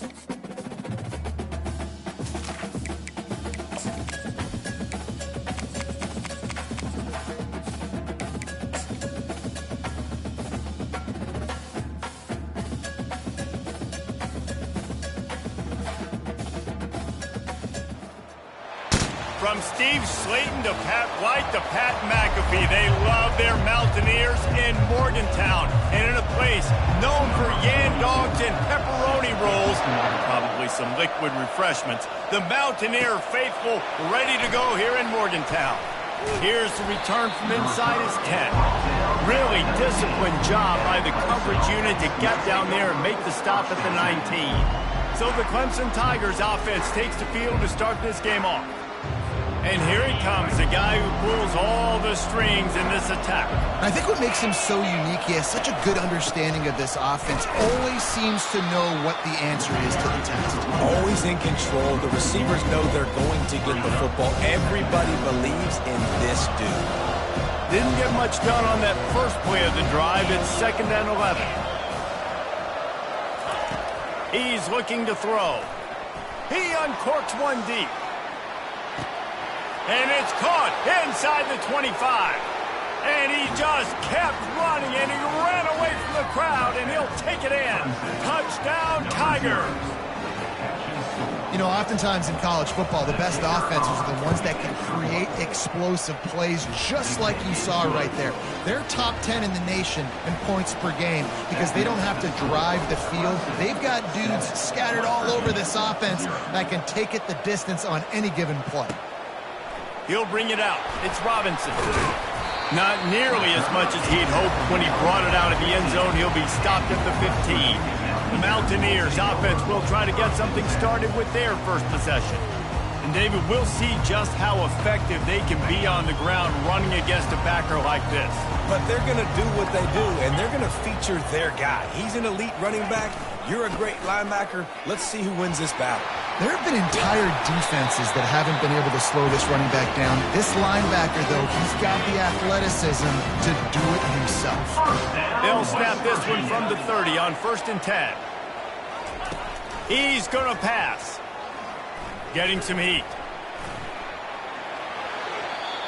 From Steve Slayton to Pat White to Pat McAfee, they love their Mountaineers in Morgantown. And in a place known for yan dogs and pepperoni rolls, probably some liquid refreshments, the Mountaineer faithful ready to go here in Morgantown. Here's the return from inside his 10. Really disciplined job by the coverage unit to get down there and make the stop at the 19. So the Clemson Tigers offense takes the field to start this game off. And here he comes, the guy who pulls all the strings in this attack. I think what makes him so unique, he has such a good understanding of this offense. Always seems to know what the answer is to the test. Always in control. The receivers know they're going to get the football. Everybody believes in this dude. Didn't get much done on that first play of the drive. It's 2nd and 11. He's looking to throw. He uncorks one deep. And it's caught inside the 25. And he just kept running, and he ran away from the crowd, and he'll take it in. Touchdown, Tigers. You know, oftentimes in college football, the best offenses are the ones that can create explosive plays, just like you saw right there. They're top 10 in the nation in points per game because they don't have to drive the field. They've got dudes scattered all over this offense that can take it the distance on any given play. He'll bring it out. It's Robinson. Not nearly as much as he'd hoped when he brought it out of the end zone. He'll be stopped at the 15. The Mountaineers offense will try to get something started with their first possession. And David, we'll see just how effective they can be on the ground running against a backer like this. But they're going to do what they do, and they're going to feature their guy. He's an elite running back. You're a great linebacker. Let's see who wins this battle. There have been entire defenses that haven't been able to slow this running back down. This linebacker, though, he's got the athleticism to do it himself. They'll snap this one from the 30 on 1st and 10. He's going to pass. Getting some heat.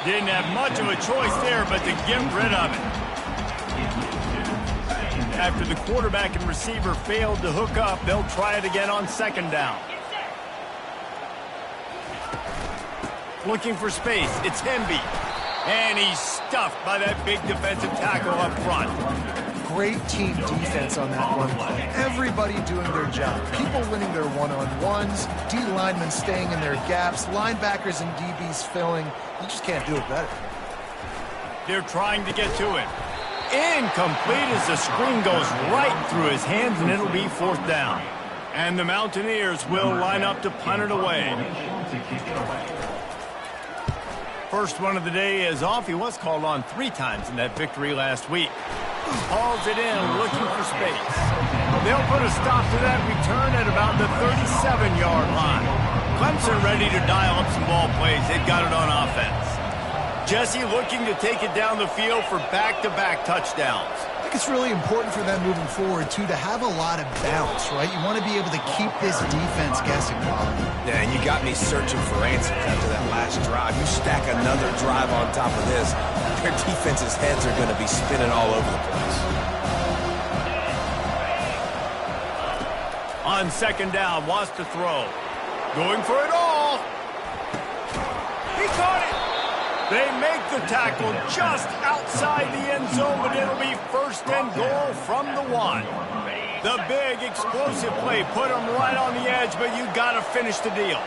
Didn't have much of a choice there, but to get rid of it. After the quarterback and receiver failed to hook up, they'll try it again on 2nd down. Looking for space. It's Hemby. And he's stuffed by that big defensive tackle up front. Great team defense on that one. Everybody doing their job. People winning their one-on-ones, D linemen staying in their gaps, linebackers and DBs filling. You just can't do it better. They're trying to get to it. Incomplete as the screen goes right through his hands, and it'll be 4th down. And the Mountaineers will line up to punt it away. First one of the day is off. He was called on 3 times in that victory last week. Hauls it in, looking for space. They'll put a stop to that return at about the 37-yard line. Clemson ready to dial up some ball plays. They've got it on offense. Jesse looking to take it down the field for back-to-back touchdowns. I think it's really important for them moving forward, too, to have a lot of bounce, right? You want to be able to keep this defense guessing, Bob. Yeah, and you got me searching for answers after that last drive. You stack another drive on top of this, their defense's heads are going to be spinning all over the place. On 2nd down, wants to throw. Going for it all. He caught it. They make the tackle just outside the end zone, but it'll be 1st and goal from the 1. The big explosive play put him right on the edge, but you got to finish the deal.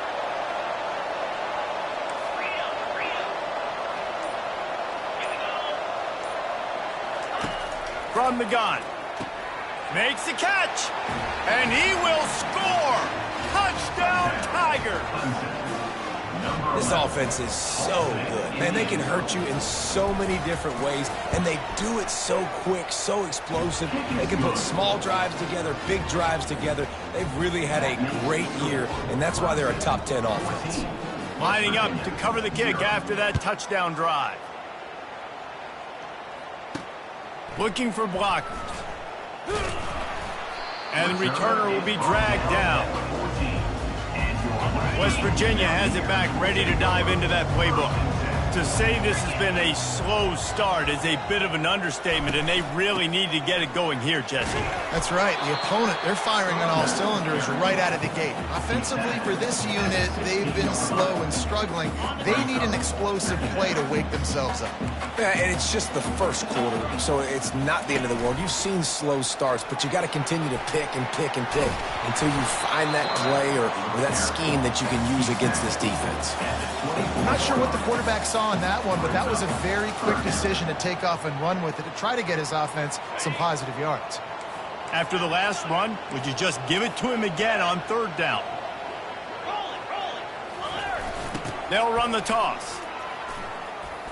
From the gun. Makes the catch. And he will score. Touchdown, Tigers. This offense is so good. Man, they can hurt you in so many different ways, and they do it so quick, so explosive. They can put small drives together, big drives together. They've really had a great year, and that's why they're a top 10 offense. Lining up to cover the kick after that touchdown drive. Looking for blockers. And the returner will be dragged down. West Virginia has it back, ready to dive into that playbook. To say this has been a slow start is a bit of an understatement, and they really need to get it going here, Jesse. That's right. The opponent, they're firing on all cylinders right out of the gate. Offensively, for this unit, they've been slow and struggling. They need an explosive play to wake themselves up. Yeah, and it's just the first quarter, so it's not the end of the world. You've seen slow starts, but you got to continue to pick and pick and pick until you find that play or that scheme that you can use against this defense. I'm not sure what the quarterback saw in that one, but that was a very quick decision to take off and run with it to try to get his offense some positive yards. After the last run, would you just give it to him again on third down? They'll run the toss.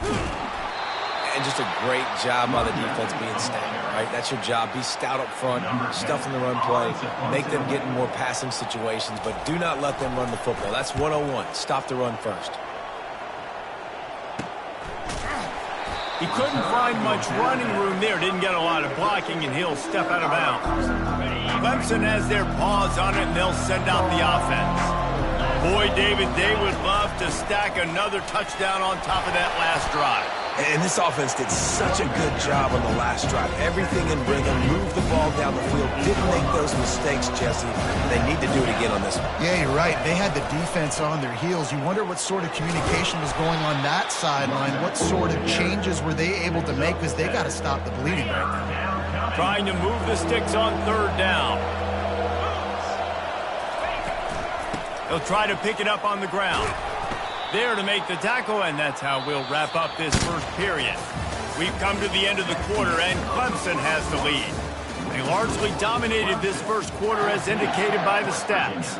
And just a great job by the defense being stout, right? That's your job. Be stout up front, stuff in the run play, make them get in more passing situations, but do not let them run the football. That's 101. Stop the run first. He couldn't find much running room there. Didn't get a lot of blocking, and he'll step out of bounds. Clemson has their paws on it, and they'll send out the offense. Boy, David, they would love to stack another touchdown on top of that last drive. And this offense did such a good job on the last drive. Everything in rhythm, moved the ball down the field, didn't make those mistakes, Jesse. They need to do it again on this one. Yeah, you're right. They had the defense on their heels. You wonder what sort of communication was going on that sideline. What sort of changes were they able to make, because they got to stop the bleeding right now. Trying to move the sticks on third down. He'll try to pick it up on the ground. There to make the tackle, and that's how we'll wrap up this first period. We've come to the end of the quarter, and Clemson has the lead. They largely dominated this first quarter as indicated by the stats.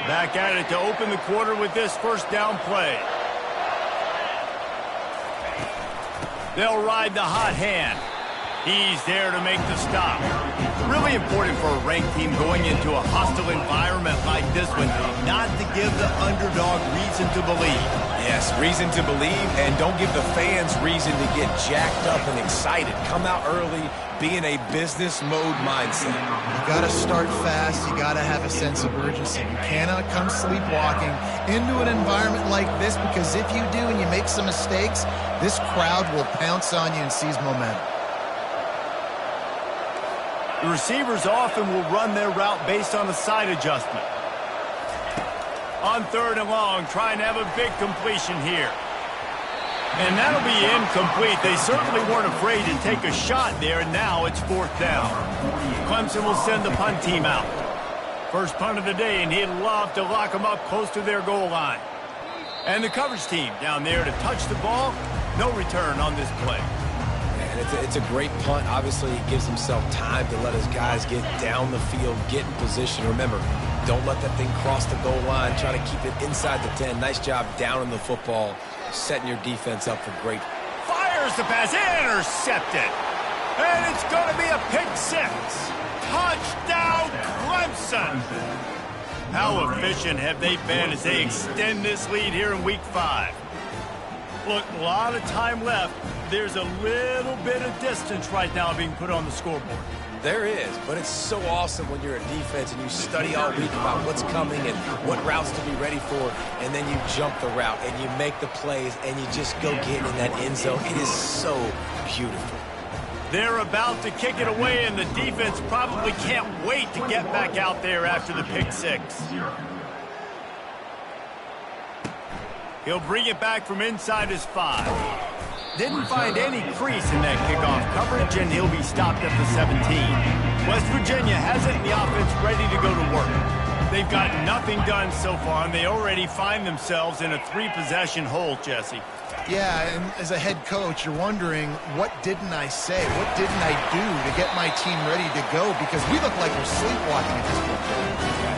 Back at it to open the quarter with this first down play. They'll ride the hot hand. He's there to make the stop. Really important for a ranked team going into a hostile environment like this one, not to give the underdog reason to believe. Yes, reason to believe, and don't give the fans reason to get jacked up and excited. Come out early, be in a business mode mindset. You got to start fast. You got to have a sense of urgency. You cannot come sleepwalking into an environment like this, because if you do and you make some mistakes, this crowd will pounce on you and seize momentum. The receivers often will run their route based on a side adjustment. On third and long, trying to have a big completion here. And that'll be incomplete. They certainly weren't afraid to take a shot there, and now it's fourth down. Clemson will send the punt team out. First punt of the day, and he'd love to lock them up close to their goal line. And the coverage team down there to touch the ball. No return on this play. It's a great punt. Obviously, he gives himself time to let his guys get down the field, get in position. Remember, don't let that thing cross the goal line. Try to keep it inside the 10. Nice job down in the football, setting your defense up for great. Fires the pass, intercepted. And it's going to be a pick six. Touchdown, Clemson. How efficient have they been as they extend this lead here in week 5? Look, a lot of time left. There's a little bit of distance right now being put on the scoreboard. There is, but it's so awesome when you're a defense and you study all week about what's coming and what routes to be ready for, and then you jump the route and you make the plays and you just go get in that end zone. It is so beautiful. They're about to kick it away, and the defense probably can't wait to get back out there after the pick six. He'll bring it back from inside his 5. Didn't find any crease in that kickoff coverage, and he'll be stopped at the 17. West Virginia has it in the offense ready to go to work. They've got nothing done so far, and they already find themselves in a 3-possession hole, Jesse. Yeah, and as a head coach, you're wondering, what didn't I say? What didn't I do to get my team ready to go? Because we look like we're sleepwalking at this point.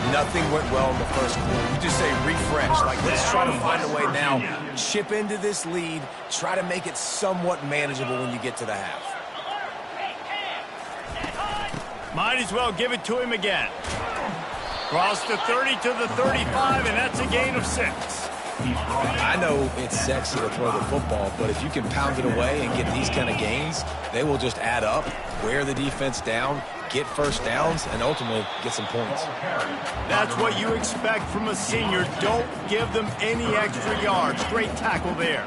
Nothing went well in the first quarter. You just say refresh. Like, let's try to find a way now. Chip into this lead. Try to make it somewhat manageable when you get to the half. Might as well give it to him again. Cross the 30 to the 35, and that's a gain of 6. I know it's sexy to throw the football, but if you can pound it away and get these kind of gains, they will just add up, wear the defense down, get first downs, and ultimately get some points. That's what you expect from a senior. Don't give them any extra yards. Great tackle there.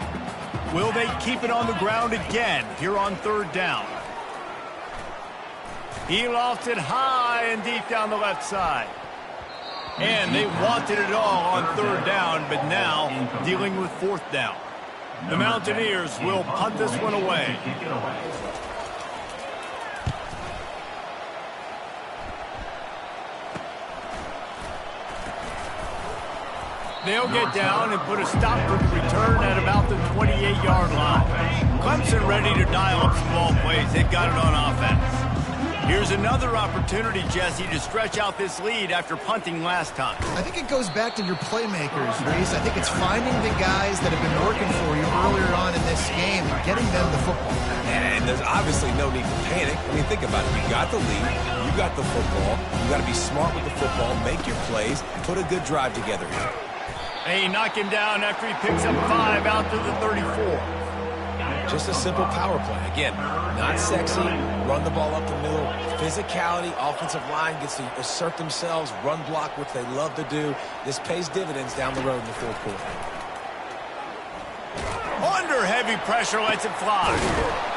Will they keep it on the ground again here on third down? He lofts it high and deep down the left side. And they wanted it all on third down, but now dealing with fourth down. The Mountaineers will punt this one away. They'll get down and put a stop to the return at about the 28-yard line. Clemson ready to dial up some ball plays. They've got it on offense. Here's another opportunity, Jesse, to stretch out this lead after punting last time. I think it goes back to your playmakers, Reese. I think it's finding the guys that have been working for you earlier on in this game and getting them the football. And there's obviously no need to panic. I mean, think about it. You got the lead. You got the football. You got to be smart with the football, make your plays, put a good drive together here. They knock him down after he picks up 5 out to the 34. Just a simple power play. Again, not sexy, run the ball up the middle, physicality, offensive line gets to assert themselves, run block, which they love to do. This pays dividends down the road in the fourth quarter. Under heavy pressure, lets it fly.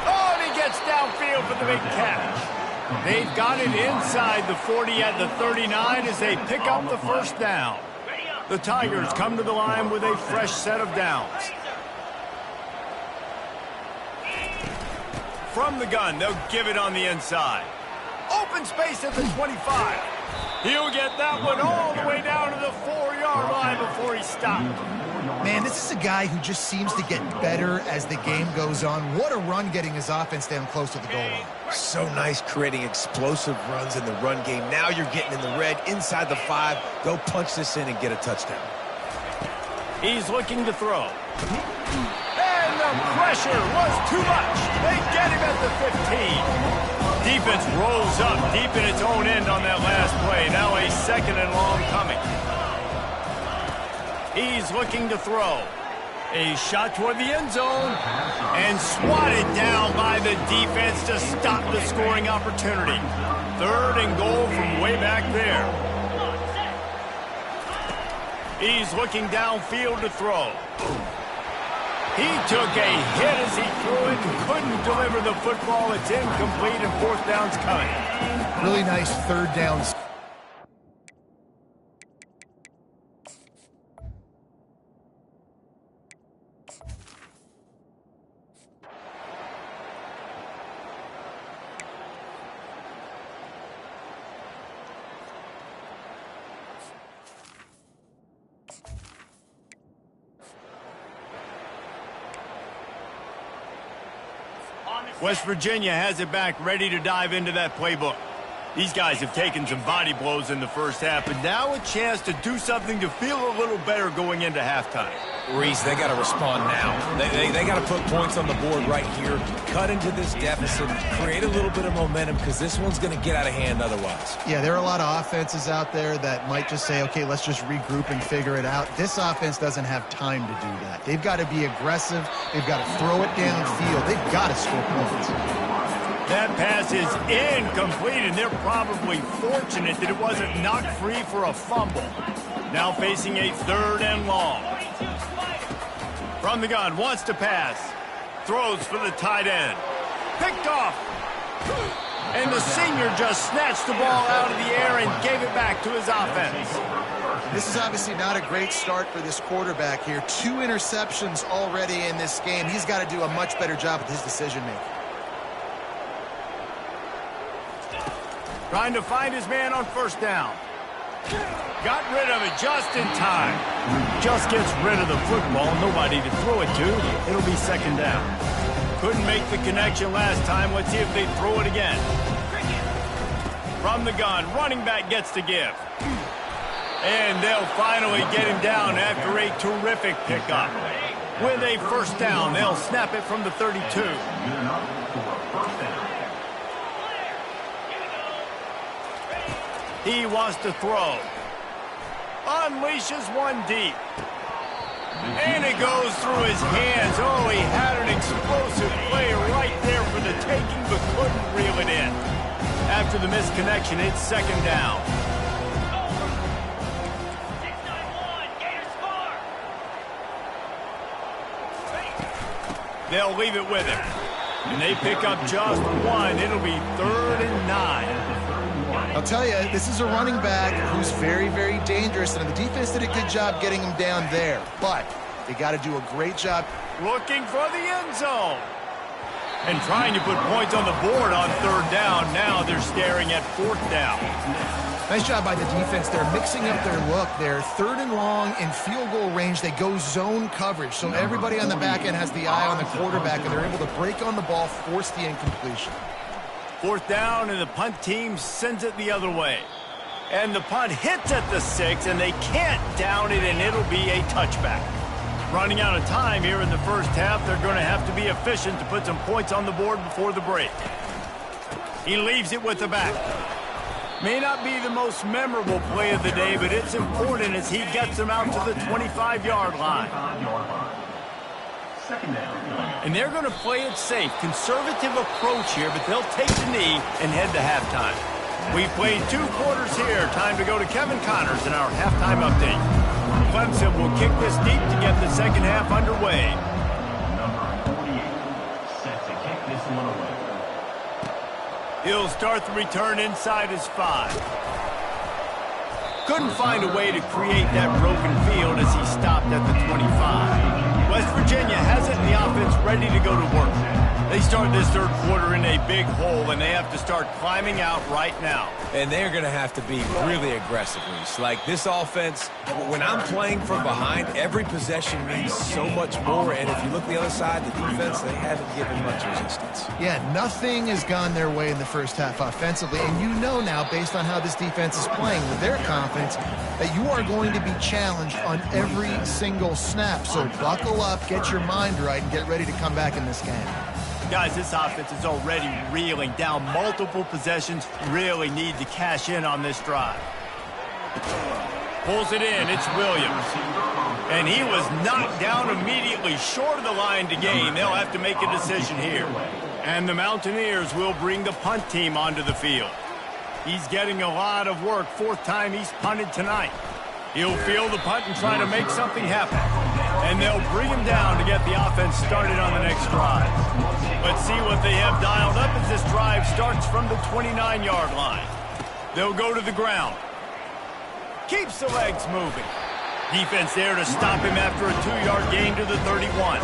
Oh, and he gets downfield for the big catch. They've got it inside the 40 at the 39 as they pick up the first down. The Tigers come to the line with a fresh set of downs. From the gun, they'll give it on the inside. Open space at the 25. He'll get that one all the way down to the 4-yard line before he stopped. Man, this is a guy who just seems to get better as the game goes on. What a run getting his offense down close to the goal line. So nice creating explosive runs in the run game. Now you're getting in the red, inside the 5. Go punch this in and get a touchdown. He's looking to throw. And the pressure was too much. They get him at the 15. Defense rolls up deep in its own end on that last play. Now a second and long coming. He's looking to throw. A shot toward the end zone. And swatted down by the defense to stop the scoring opportunity. Third and goal from way back there. He's looking downfield to throw. He took a hit as he threw it and couldn't deliver the football. It's incomplete and fourth down's coming. Really nice third down. West Virginia has it back, ready to dive into that playbook. These guys have taken some body blows in the first half, but now a chance to do something to feel a little better going into halftime. Reese, they got to respond now. They got to put points on the board right here, cut into this deficit, create a little bit of momentum because this one's going to get out of hand otherwise. Yeah, there are a lot of offenses out there that might just say, okay, let's just regroup and figure it out. This offense doesn't have time to do that. They've got to be aggressive. They've got to throw it downfield. They've got to score points. That pass is incomplete, and they're probably fortunate that it wasn't knocked free for a fumble. Now facing a third and long. From the gun, wants to pass. Throws for the tight end. Picked off. And the senior just snatched the ball out of the air and gave it back to his offense. This is obviously not a great start for this quarterback here. 2 interceptions already in this game. He's got to do a much better job with his decision-making. Trying to find his man on first down. Got rid of it just in time. Just gets rid of the football. Nobody to throw it to. It'll be second down. Couldn't make the connection last time. Let's see if they throw it again. From the gun, running back gets to give. And they'll finally get him down after a terrific pickup. With a first down, they'll snap it from the 32. He wants to throw. Unleashes one deep. And it goes through his hands. Oh, he had an explosive play right there for the taking, but couldn't reel it in. After the misconnection, it's second down. They'll leave it with him. And they pick up just one. It'll be 3rd and 9. I'll tell you, this is a running back who's very, very dangerous, and the defense did a good job getting him down there. But they got to do a great job looking for the end zone. And trying to put points on the board on 3rd down. Now they're staring at 4th down. Nice job by the defense. They're mixing up their look. They're 3rd and long in field goal range. They go zone coverage. So everybody on the back end has the eye on the quarterback, and they're able to break on the ball, force the incompletion. 4th down, and the punt team sends it the other way. And the punt hits at the 6, and they can't down it, and it'll be a touchback. Running out of time here in the first half, they're going to have to be efficient to put some points on the board before the break. He leaves it with the back. May not be the most memorable play of the day, but it's important as he gets them out to the 25-yard line. And they're going to play it safe. Conservative approach here, but they'll take the knee and head to halftime. We've played 2 quarters here. Time to go to Kevin Connors in our halftime update. Clemson will kick this deep to get the second half underway. Number 48 set to kick this one away. He'll start the return inside his 5. Couldn't find a way to create that broken field as he stopped at the 25. West Virginia has it and the offense ready to go to work. They start this 3rd quarter in a big hole, and they have to start climbing out right now. And they're going to have to be really aggressive, Reese. Like this offense, when I'm playing from behind, every possession means so much more. And if you look the other side, the defense, they haven't given much resistance. Yeah, nothing has gone their way in the first half offensively. And you know now, based on how this defense is playing with their confidence, that you are going to be challenged on every single snap. So buckle up, get your mind right, and get ready to come back in this game. Guys, this offense is already reeling down multiple possessions. Really need to cash in on this drive. Pulls it in. It's Williams. And he was knocked down immediately short of the line to gain. They'll have to make a decision here. And the Mountaineers will bring the punt team onto the field. He's getting a lot of work. 4th time he's punted tonight. He'll field the punt and try to make something happen. And they'll bring him down to get the offense started on the next drive. Let's see what they have dialed up as this drive starts from the 29-yard line. They'll go to the ground. Keeps the legs moving. Defense there to stop him after a 2-yard gain to the 31.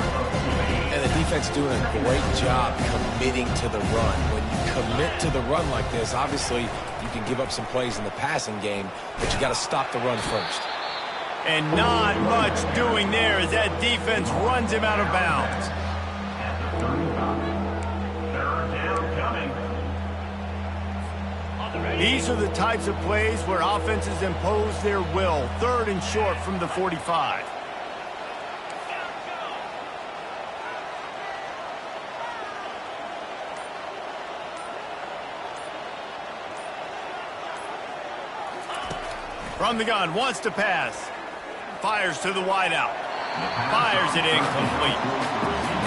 And the defense doing a great job committing to the run. When you commit to the run like this, obviously you can give up some plays in the passing game, but you got to stop the run first. And not much doing there as that defense runs him out of bounds. These are the types of plays where offenses impose their will. 3rd and short from the 45. From the gun, wants to pass. Fires to the wideout. Fires it incomplete.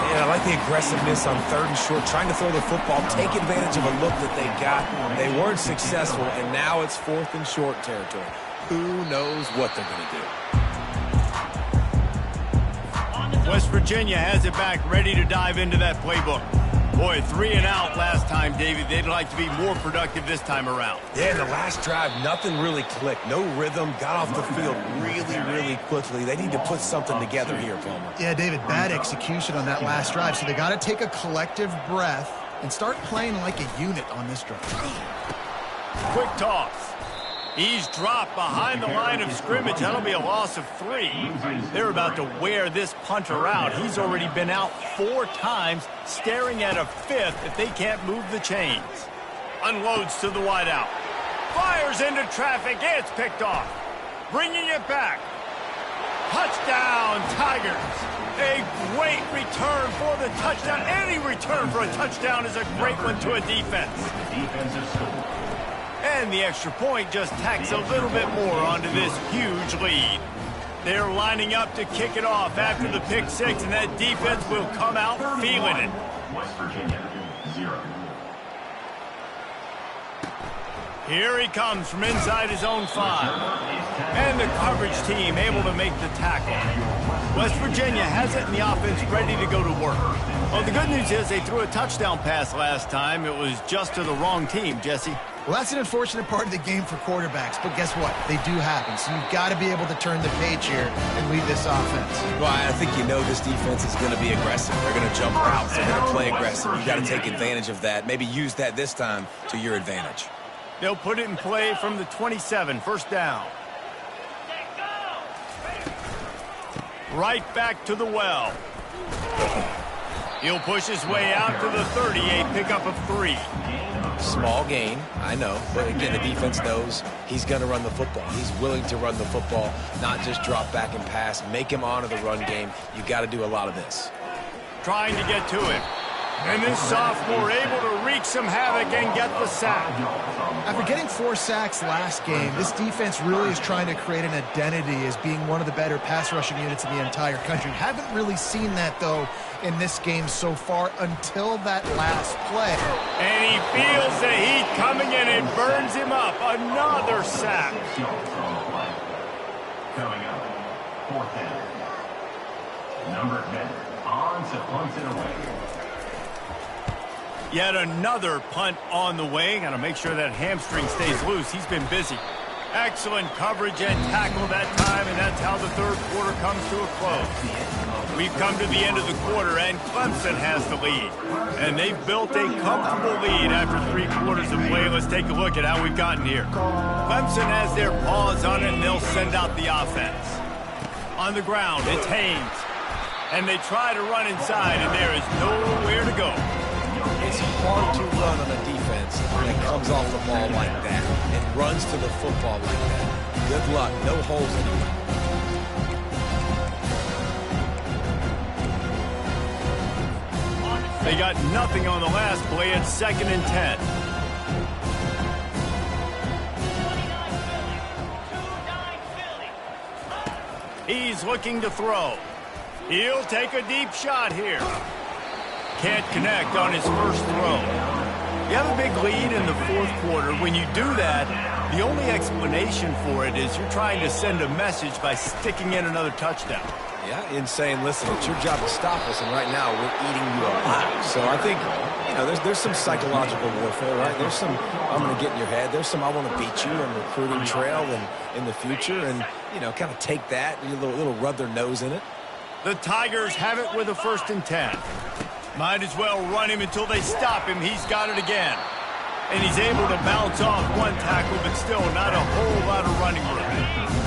And I like the aggressiveness on 3rd and short, trying to throw the football, take advantage of a look that they got. They weren't successful, and now it's 4th and short territory. Who knows what they're going to do? West Virginia has it back, ready to dive into that playbook. Boy, 3 and out last time, David. They'd like to be more productive this time around. Yeah, in the last drive, nothing really clicked. No rhythm, got off the field really, really quickly. They need to put something together here, Palmer. Yeah, David, bad execution on that last drive. So they got to take a collective breath and start playing like a unit on this drive. Quick toss. He's dropped behind the line of scrimmage. That'll be a loss of 3. They're about to wear this punter out. He's already been out 4 times, staring at a 5th if they can't move the chains. Unloads to the wideout. Fires into traffic. It's picked off. Bringing it back. Touchdown, Tigers. A great return for the touchdown. Any return for a touchdown is a great one to a defense. And the extra point just tacks a little bit more onto this huge lead. They're lining up to kick it off after the pick six, and that defense will come out feeling it. West Virginia, 0. Here he comes from inside his own 5. And the coverage team able to make the tackle. West Virginia has it in the offense ready to go to work. Well, the good news is they threw a touchdown pass last time. It was just to the wrong team, Jesse. Well, that's an unfortunate part of the game for quarterbacks, but guess what? They do happen, so you've got to be able to turn the page here and lead this offense. Well, I think you know this defense is going to be aggressive. They're going to jump routes. They're going to play aggressive. You've got to take advantage of that. Maybe use that this time to your advantage. They'll put it in play from the 27, first down. Right back to the well. He'll push his way out to the 38, pickup of 3. Small gain, I know, but again, the defense knows he's going to run the football. He's willing to run the football, not just drop back and pass, make him honor the run game. You've got to do a lot of this. Trying to get to it. And this sophomore able to wreak some havoc and get the sack. After getting 4 sacks last game, this defense really is trying to create an identity as being one of the better pass rushing units in the entire country. Haven't really seen that, though, in this game so far until that last play. And he feels the heat coming in and burns him up. Another sack. Coming up, 4th down. Number 10, on to punt it away. Yet another punt on the way. Got to make sure that hamstring stays loose. He's been busy. Excellent coverage and tackle that time, and that's how the third quarter comes to a close. We've come to the end of the quarter, and Clemson has the lead. And they've built a comfortable lead after 3 quarters of play. Let's take a look at how we've gotten here. Clemson has their paws on it, and they'll send out the offense. On the ground, it's Haynes. And they try to run inside, and there is nowhere to go. It's hard to run on a defense that comes off the ball like that and runs to the football like that. Good luck. No holes anywhere. They got nothing on the last play. It's 2nd and 10. He's looking to throw. He'll take a deep shot here. Can't connect on his first throw. You have a big lead in the 4th quarter. When you do that, the only explanation for it is you're trying to send a message by sticking in another touchdown. Yeah, in saying, listen, it's your job to stop us, and right now we're eating you alive. So I think, you know, there's some psychological warfare, right? There's some, I'm going to get in your head. There's some, I want to beat you on recruiting trail and in the future, and, you know, kind of take that, a little rub their nose in it. The Tigers have it with a 1st and 10. Might as well run him until they stop him. He's got it again. And he's able to bounce off one tackle, but still not a whole lot of running room.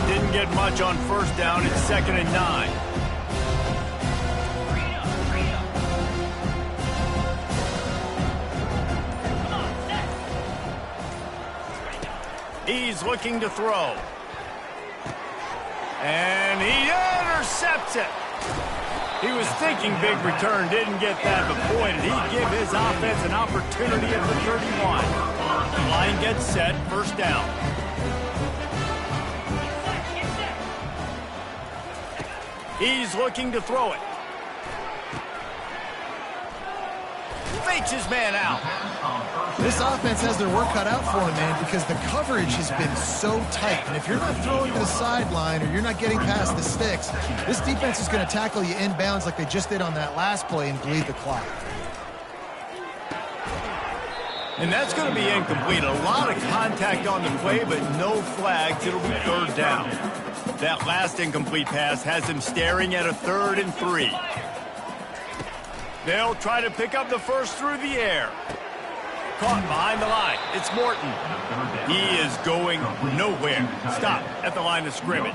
Didn't get much on first down. It's 2nd and 9. He's looking to throw. And he intercepts it. He was thinking big return, didn't get that, but boy, did he give his offense an opportunity at the 31. Line gets set, first down. He's looking to throw it. Fakes his man out. This offense has their work cut out for them, man, because the coverage has been so tight. And if you're not throwing to the sideline or you're not getting past the sticks, this defense is going to tackle you inbounds like they just did on that last play and bleed the clock. And that's going to be incomplete. A lot of contact on the play, but no flags. It'll be 3rd down. That last incomplete pass has him staring at a 3rd and 3. They'll try to pick up the first through the air. Caught behind the line. It's Morton. He is going nowhere. Stop at the line of scrimmage.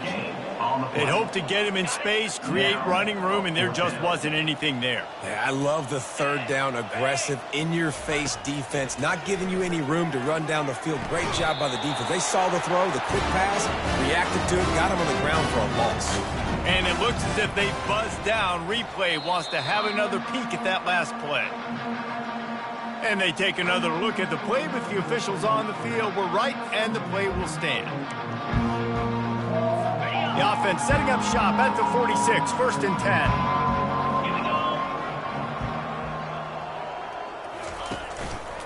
They'd hope to get him in space, create running room, and there just wasn't anything there. Yeah, I love the 3rd down, aggressive, in-your-face defense, not giving you any room to run down the field. Great job by the defense. They saw the throw, the quick pass, reacted to it, got him on the ground for a loss. And it looks as if they buzzed down. Replay wants to have another peek at that last play. And they take another look at the play, but the officials on the field were right, and the play will stand. The offense setting up shop at the 46, 1st and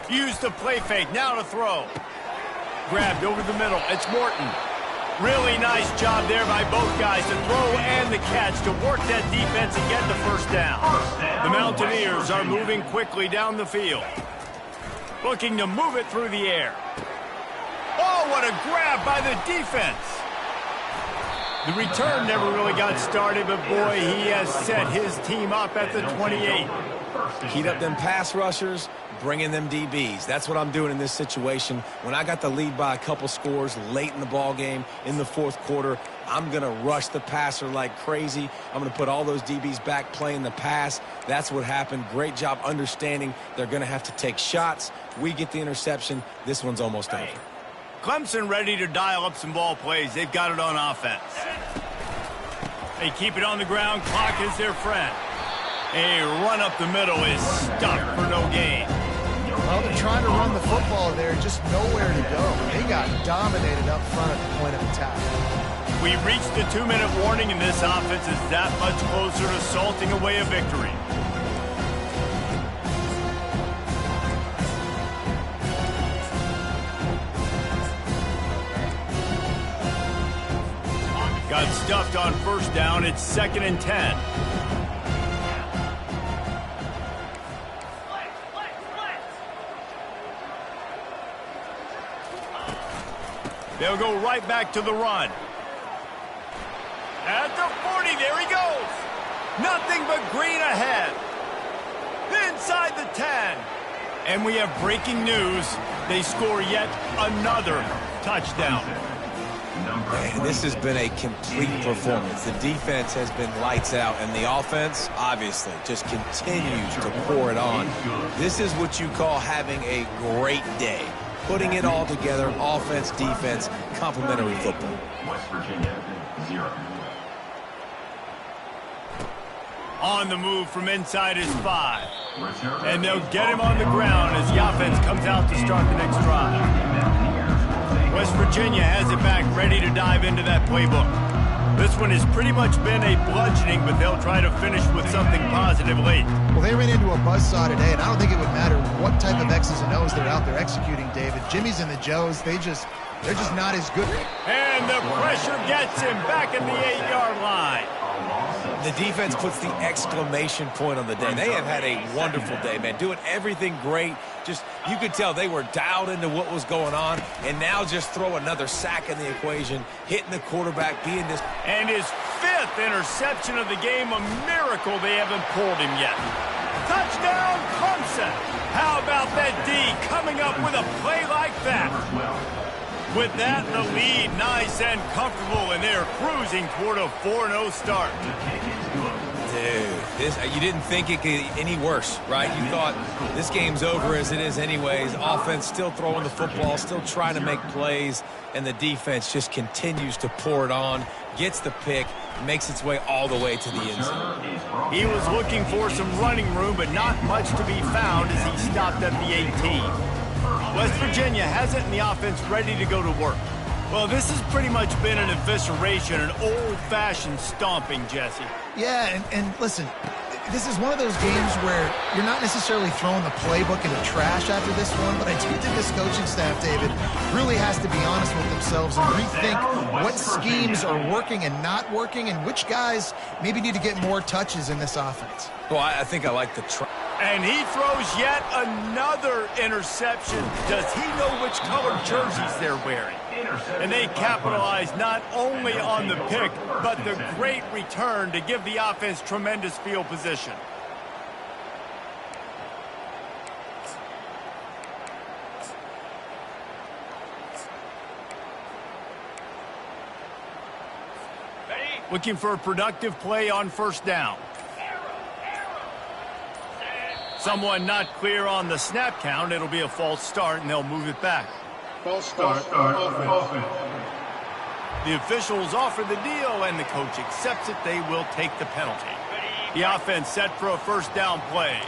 10. Use the play fake, now to throw. Grabbed over the middle, it's Morton. Really nice job there by both guys to throw and the catch to work that defense and get the 1st down. The Mountaineers are moving quickly down the field. Looking to move it through the air. Oh, what a grab by the defense. The return never really got started, but boy, he has set his team up at the 28. Heat up them pass rushers, bring in them DBs. That's what I'm doing in this situation. When I got the lead by a couple scores late in the ball game, in the 4th quarter, I'm going to rush the passer like crazy. I'm going to put all those DBs back playing the pass. That's what happened. Great job understanding they're going to have to take shots. We get the interception. This one's almost over. Clemson ready to dial up some ball plays. They've got it on offense. They keep it on the ground. Clock is their friend. A run up the middle is stuck for no gain. Well, they're trying to run the football there, just nowhere to go. They got dominated up front at the point of attack. We've reached the 2-minute warning, and this offense is that much closer to salting away a victory. Got stuffed on 1st down. It's 2nd and 10. They'll go right back to the run. At the 40, there he goes. Nothing but green ahead. Inside the 10. And we have breaking news. They score yet another touchdown. Man, this has been a complete performance. The defense has been lights out, and the offense, obviously, just continues to pour it on. This is what you call having a great day. Putting it all together, offense, defense, complementary football. West Virginia, 0. On the move from inside his 5. And they'll get him on the ground as the offense comes out to start the next drive. West Virginia has it back, ready to dive into that playbook. This one has pretty much been a bludgeoning, but they'll try to finish with something positive late. Well, they ran into a buzzsaw today, and I don't think it would matter what type of X's and O's they're out there executing, David. Jimmy's and the Joes, they're just not as good. And the pressure gets him back at the 8-yard line. The defense puts the exclamation point on the day. They have had a wonderful day, man. Doing everything great. Just, you could tell they were dialed into what was going on. And now just throw another sack in the equation, hitting the quarterback, being this. And his 5th interception of the game, a miracle they haven't pulled him yet. Touchdown, Clemson. How about that D coming up with a play like that? With that, the lead nice and comfortable, and they're cruising toward a 4-0 start. Dude, you didn't think it could get any worse, right? You thought this game's over as it is anyways. Offense still throwing the football, still trying to make plays, and the defense just continues to pour it on, gets the pick, makes its way all the way to the end zone. He was looking for some running room, but not much to be found as he stopped at the 18. West Virginia has it in the offense ready to go to work. Well, this has pretty much been an evisceration, an old-fashioned stomping, Jesse. Yeah, and listen, this is one of those games where you're not necessarily throwing the playbook in the trash after this one, but I do think this coaching staff, David, really has to be honest with themselves and rethink what schemes are working and not working and which guys maybe need to get more touches in this offense. Well, I think I like the try. And he throws yet another interception. Does he know which colored jerseys they're wearing? And they capitalize not only on the pick, but the great return to give the offense tremendous field position. Looking for a productive play on 1st down. Someone not clear on the snap count. It'll be a false start, and they'll move it back. False start. Offense. The officials offer the deal, and the coach accepts it. They will take the penalty. The offense set for a 1st down play.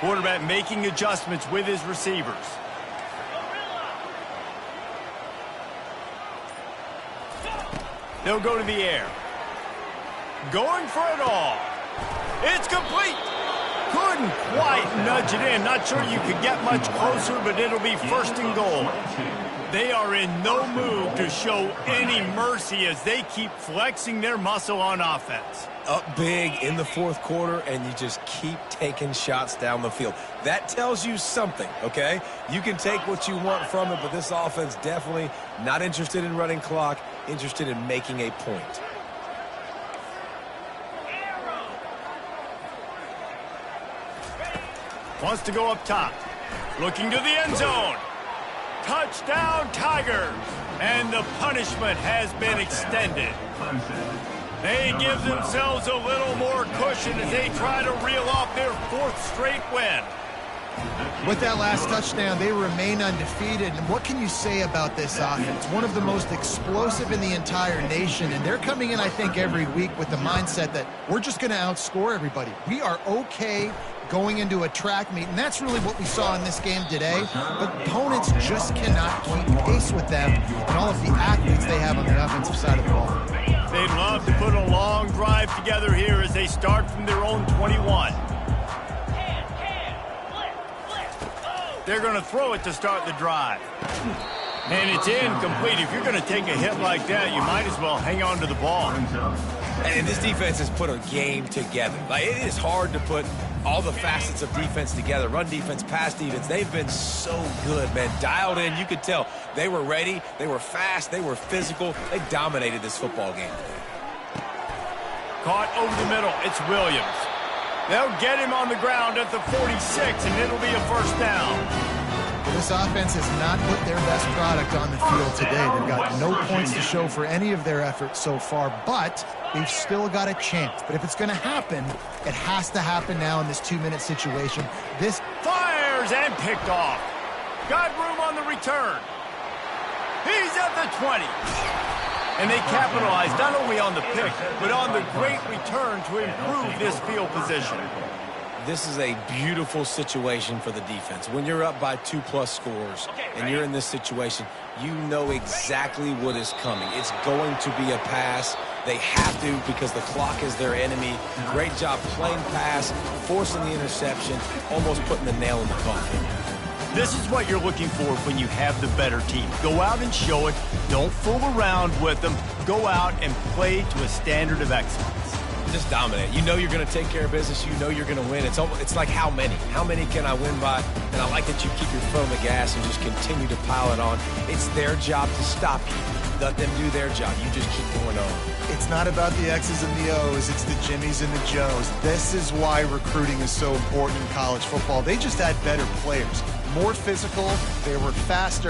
Quarterback making adjustments with his receivers. They'll go to the air. Going for it all. It's complete. Couldn't quite nudge it in. Not sure you could get much closer, but it'll be first and goal. They are in no mood to show any mercy as they keep flexing their muscle on offense. Up big in the fourth quarter, and you just keep taking shots down the field. That tells you something, okay? You can take what you want from it, but this offense definitely not interested in running clock, interested in making a point. Wants to go up top. Looking to the end zone. Touchdown, Tigers. And the punishment has been extended. They give themselves a little more cushion as they try to reel off their fourth straight win. With that last touchdown, they remain undefeated. And what can you say about this offense? One of the most explosive in the entire nation. And they're coming in, I think, every week with the mindset that we're just going to outscore everybody. We are okay going into a track meet, and that's really what we saw in this game today. But opponents just cannot keep pace with them and all of the athletes they have on the offensive side of the ball. They'd love to put a long drive together here as they start from their own 21. They're going to throw it to start the drive. And it's incomplete. If you're going to take a hit like that, you might as well hang on to the ball. And this defense has put a game together. Like, it is hard to put all the facets of defense together. Run defense, pass defense. They've been so good, man. Dialed in. You could tell they were ready. They were fast. They were physical. They dominated this football game. Caught over the middle. It's Williams. They'll get him on the ground at the 46, and it'll be a first down. This offense has not put their best product on the field today. They've got no points to show for any of their efforts so far, but they've still got a chance. But if it's going to happen, it has to happen now in this 2-minute situation. This fires and picked off. Got room on the return. He's at the 20. And they capitalized not only on the pick, but on the great return to improve this field position. This is a beautiful situation for the defense. When you're up by 2+ scores and you're in this situation, you know exactly what is coming. It's going to be a pass. They have to because the clock is their enemy. Great job playing pass, forcing the interception, almost putting the nail in the coffin. This is what you're looking for when you have the better team. Go out and show it. Don't fool around with them. Go out and play to a standard of excellence. Just dominate. You know you're going to take care of business. You know you're going to win. It's like how many? How many can I win by? And I like that you keep your foot on the gas and just continue to pile it on. It's their job to stop you. Let them do their job. You just keep going on. It's not about the X's and the O's. It's the Jimmies and the Joes. This is why recruiting is so important in college football. They just had better players, more physical. They were faster.